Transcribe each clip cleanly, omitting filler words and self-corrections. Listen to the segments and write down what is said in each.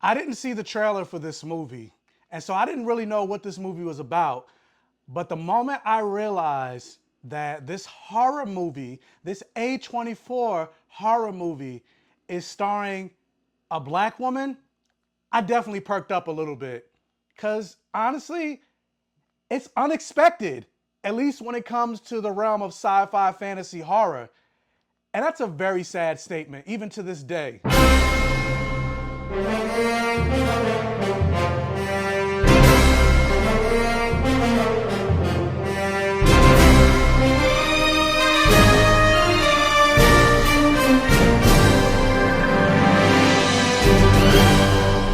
I didn't see the trailer for this movie, and so I didn't really know what this movie was about. But the moment I realized that this horror movie, this A24 horror movie, is starring a black woman, I definitely perked up a little bit. Because honestly, it's unexpected, at least when it comes to the realm of sci fi fantasy horror. And that's a very sad statement, even to this day.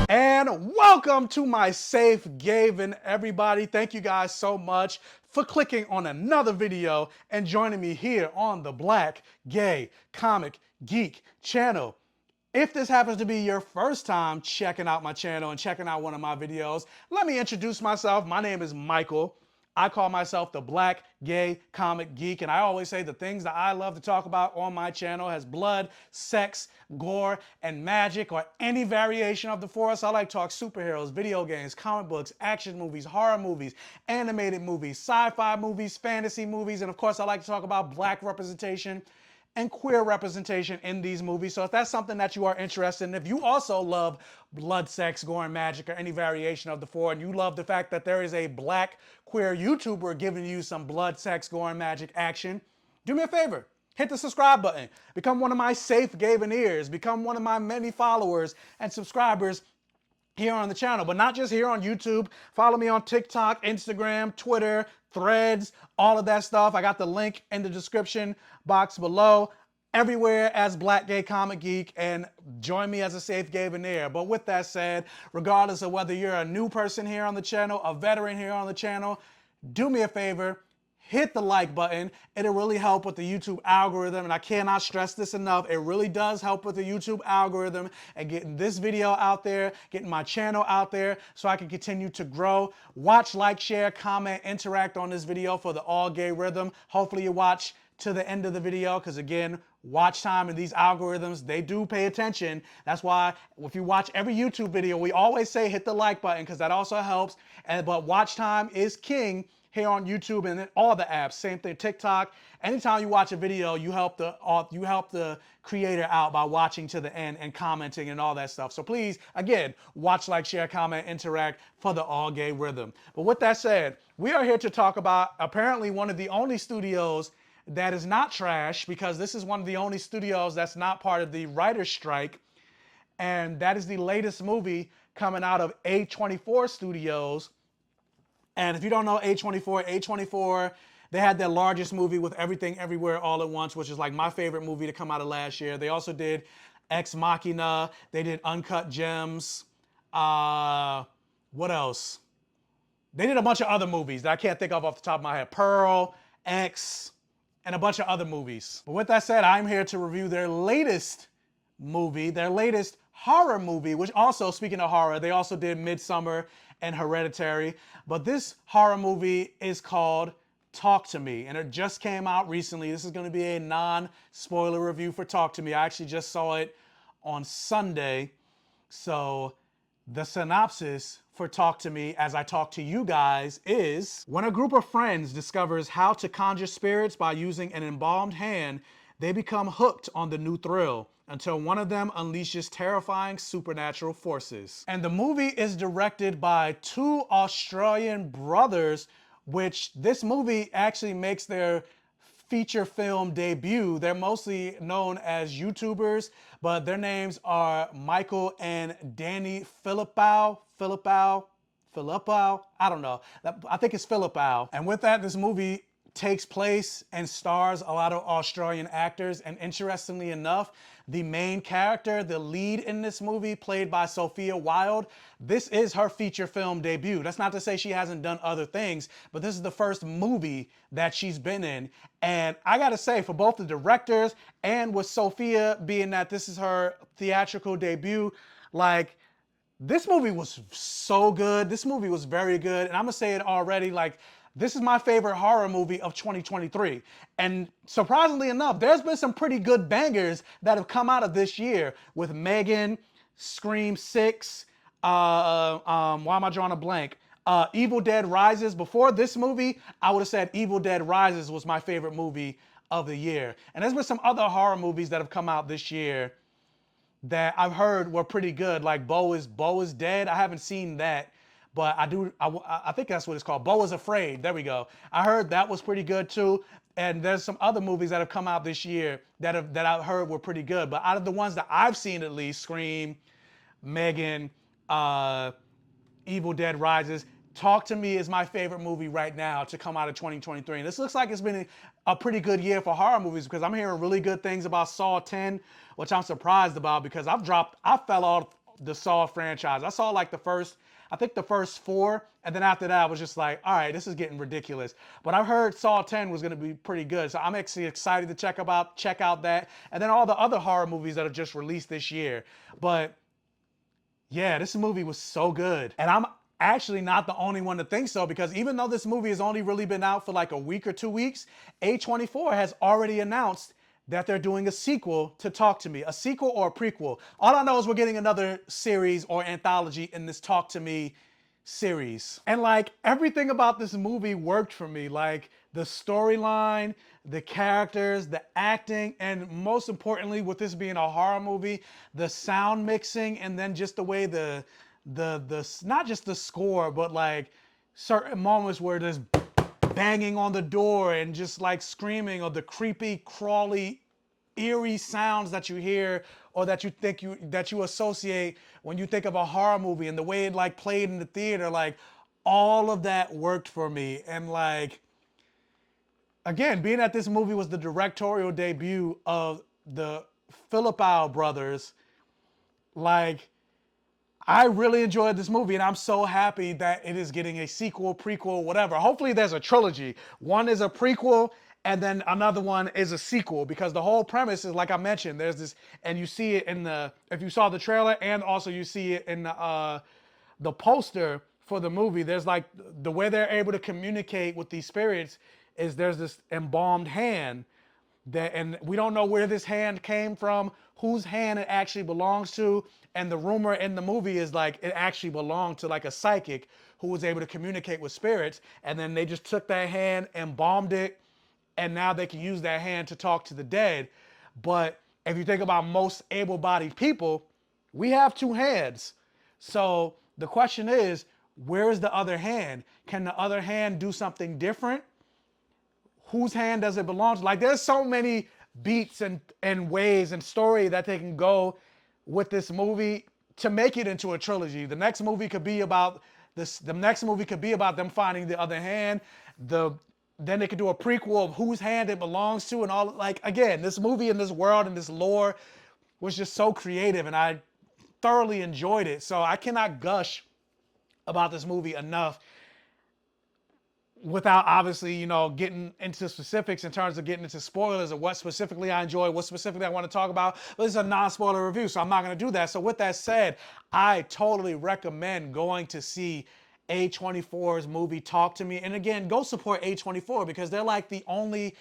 And welcome to my safe haven, everybody. Thank you guys so much for clicking on another video and joining me here on the Black Gay Comic Geek channel. If this happens to be your first time checking out my channel and checking out one of my videos, let me introduce myself. My name is Michael. I call myself the Black Gay Comic Geek, and I always say the things that I love to talk about on my channel has blood, sex, gore, and magic, or any variation of the four. So I like to talk superheroes, video games, comic books, action movies, horror movies, animated movies, sci-fi movies, fantasy movies, and of course I like to talk about black representation and queer representation in these movies. So if that's something that you are interested in, if you also love blood, sex, gore, and magic, or any variation of the four, and you love the fact that there is a black queer YouTuber giving you some blood, sex, gore, and magic action, do me a favor. Hit the subscribe button. Become one of my safe Gaveneers. Become one of my many followers and subscribers here on the channel, but not just here on YouTube. Follow me on TikTok, Instagram, Twitter, Threads, all of that stuff. I got the link in the description box below. Everywhere as Black Gay Comic Geek, and join me as a safe Gaveneer. But with that said, regardless of whether you're a new person here on the channel, a veteran here on the channel, do me a favor. Hit the like button. It'll really help with the YouTube algorithm, and I cannot stress this enough. It really does help with the YouTube algorithm and getting this video out there, getting my channel out there so I can continue to grow. Watch, like, share, comment, interact on this video for the all gay rhythm. Hopefully you watch to the end of the video, because again, watch time and these algorithms, they do pay attention. That's why if you watch every YouTube video, we always say hit the like button, because that also helps. But watch time is king here on YouTube and then all the apps. Same thing, TikTok. Anytime you watch a video, you help the creator out by watching to the end and commenting and all that stuff. So please, again, watch, like, share, comment, interact for the all gay rhythm. But with that said, we are here to talk about apparently one of the only studios that is not trash, because this is one of the only studios that's not part of the writer's strike. And that is the latest movie coming out of A24 Studios. And if you don't know A24, they had their largest movie with Everything Everywhere All at Once, which is like my favorite movie to come out of last year. They also did Ex Machina. They did Uncut Gems. What else? They did a bunch of other movies that I can't think of off the top of my head. Pearl, X, and a bunch of other movies. But with that said, I'm here to review their latest movie, their latest horror movie, which also, speaking of horror, they also did Midsommar and Hereditary. But this horror movie is called Talk to Me, and it just came out recently. This is going to be a non-spoiler review for Talk to Me. I actually just saw it on Sunday. So the synopsis for Talk to Me, as I talk to you guys, is: when a group of friends discovers how to conjure spirits by using an embalmed hand, they become hooked on the new thrill until one of them unleashes terrifying supernatural forces. And the movie is directed by two Australian brothers, which this movie actually makes their feature film debut. They're mostly known as YouTubers, but their names are Michael and Danny Filipao. I don't know. I think it's Filipao. And with that, this movie takes place and stars a lot of Australian actors. And interestingly enough, the main character, the lead in this movie, played by Sophia Wilde, this is her feature film debut. That's not to say she hasn't done other things, but this is the first movie that she's been in. And I gotta say, for both the directors and with Sophia being that this is her theatrical debut, like, this movie was so good. This movie was very good. And I'm gonna say it already, like, this is my favorite horror movie of 2023. And surprisingly enough, there's been some pretty good bangers that have come out of this year with Megan, Scream 6, Why am I drawing a blank? Evil Dead Rises. Before this movie, I would have said Evil Dead Rises was my favorite movie of the year. And there's been some other horror movies that have come out this year that I've heard were pretty good, like Bo is Dead. I haven't seen that, but I think that's what it's called. Bo is Afraid. There we go. I heard that was pretty good too. And there's some other movies that have come out this year that I've heard were pretty good. But out of the ones that I've seen, at least, Scream, Megan, Evil Dead Rises, Talk to Me is my favorite movie right now to come out of 2023. And this looks like it's been a pretty good year for horror movies, because I'm hearing really good things about Saw 10, which I'm surprised about, because I fell off the Saw franchise. I saw like I think the first 4, and then after that I was just like, all right, this is getting ridiculous. But I heard Saw 10 was gonna be pretty good. So I'm actually excited to check out that. And then all the other horror movies that have just released this year. But yeah, this movie was so good. And I'm actually not the only one to think so, because even though this movie has only really been out for like a week or 2 weeks, A24 has already announced that they're doing a sequel to Talk to Me. A sequel or a prequel. All I know is we're getting another series or anthology in this Talk to Me series. And like everything about this movie worked for me. Like the storyline, the characters, the acting, and most importantly, with this being a horror movie, the sound mixing, and then just the way the not just the score, but like certain moments where there's banging on the door and just like screaming, or the creepy, crawly, eerie sounds that you hear, or that you associate when you think of a horror movie, and the way it like played in the theater, like all of that worked for me. And like, again, being that this movie was the directorial debut of the Superpower brothers, like, I really enjoyed this movie, and I'm so happy that it is getting a sequel, prequel, whatever. Hopefully there's a trilogy. One is a prequel, and then another one is a sequel, because the whole premise is, like I mentioned, there's this, and you see it in if you saw the trailer, and also you see it in the poster for the movie, there's like, the way they're able to communicate with these spirits is there's this embalmed hand and we don't know where this hand came from, whose hand it actually belongs to. And the rumor in the movie is like it actually belonged to like a psychic who was able to communicate with spirits, and then they just took that hand, embalmed it, and now they can use that hand to talk to the dead. But if you think about most able-bodied people, we have 2 hands. So the question is, where is the other hand? Can the other hand do something different? Whose hand does it belong to? Like, there's so many beats and ways and story that they can go with this movie to make it into a trilogy. The next movie could be about this. The next movie could be about them finding the other hand. Then they could do a prequel of whose hand it belongs to, and all. Like, again, this movie and this world and this lore was just so creative, and I thoroughly enjoyed it. So I cannot gush about this movie enough without obviously, getting into specifics in terms of getting into spoilers of what specifically I enjoy, what specifically I want to talk about. But this is a non-spoiler review, so I'm not going to do that. So with that said, I totally recommend going to see A24's movie Talk to Me. And again, go support A24, because they're like the only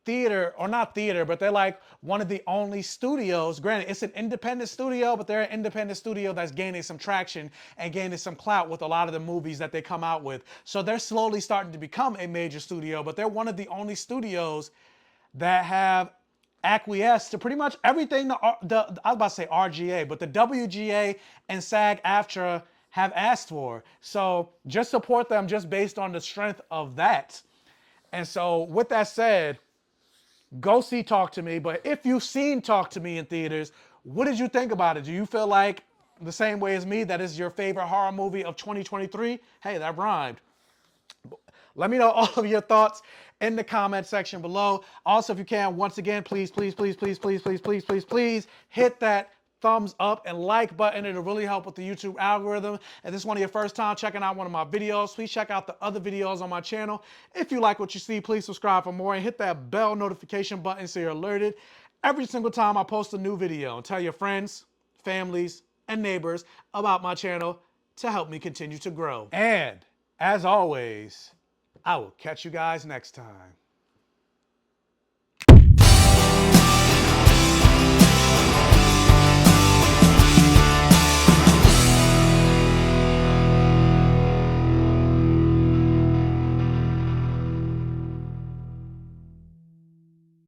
theater, or not theater, but they're like one of the only studios. Granted, it's an independent studio, but they're an independent studio that's gaining some traction and gaining some clout with a lot of the movies that they come out with. So they're slowly starting to become a major studio, but they're one of the only studios that have acquiesced to pretty much everything I was about to say RGA, but the WGA and SAG-AFTRA have asked for. So just support them just based on the strength of that. And so with that said, go see Talk to Me. But if you've seen Talk to Me in theaters, what did you think about it? Do you feel like the same way as me, that is your favorite horror movie of 2023? Hey, that rhymed. Let me know all of your thoughts in the comment section below. Also, if you can, once again, please hit that thumbs up and like button. It'll really help with the YouTube algorithm. If this is one of your first time checking out one of my videos, please check out the other videos on my channel. If you like what you see, please subscribe for more, and hit that bell notification button so you're alerted every single time I post a new video. And tell your friends, families, and neighbors about my channel to help me continue to grow. And as always, I will catch you guys next time.